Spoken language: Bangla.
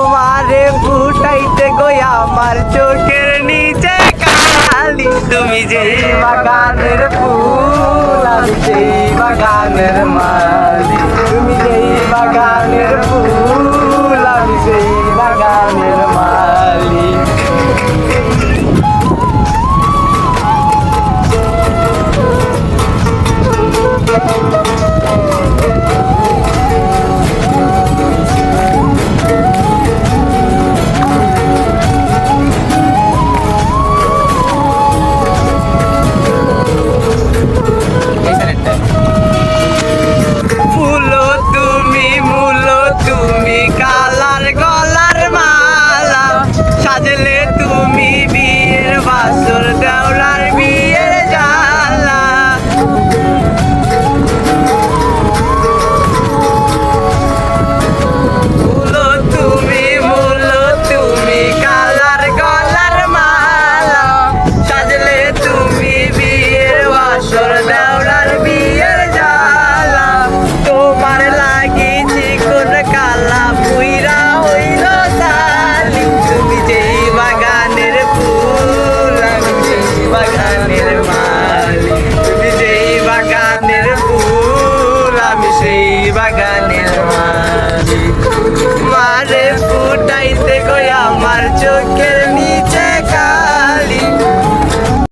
তোমারে ফুটাইতে গই আমার চোখের নিচে কালি। তুমি যেই বাগানের ফুল আমি সেই বাগানের মালি। তুমি যেই বাগানের ফুল আমি সেই বাগানের মালি। কালার গলার মালা সাজলে তুমি বিয়ের বাসর দেওলার বিয়ের জালা। ফুলো তুমি মুলো তুমি কালার গলার মালা সাজলে তুমি বিয়ের বাসর দেওলার বিয়ের জালা। তোমার লাগিয়েছি কোন কালা পুইরা হইল সালি। তুমি যেই বাগানের ফুল আমি সেই বাগানের মালি। তুমি যেই বাগানের ফুল আমি সেই বাগানের মালি। মারে ফুটাইতে গই আমার চোখের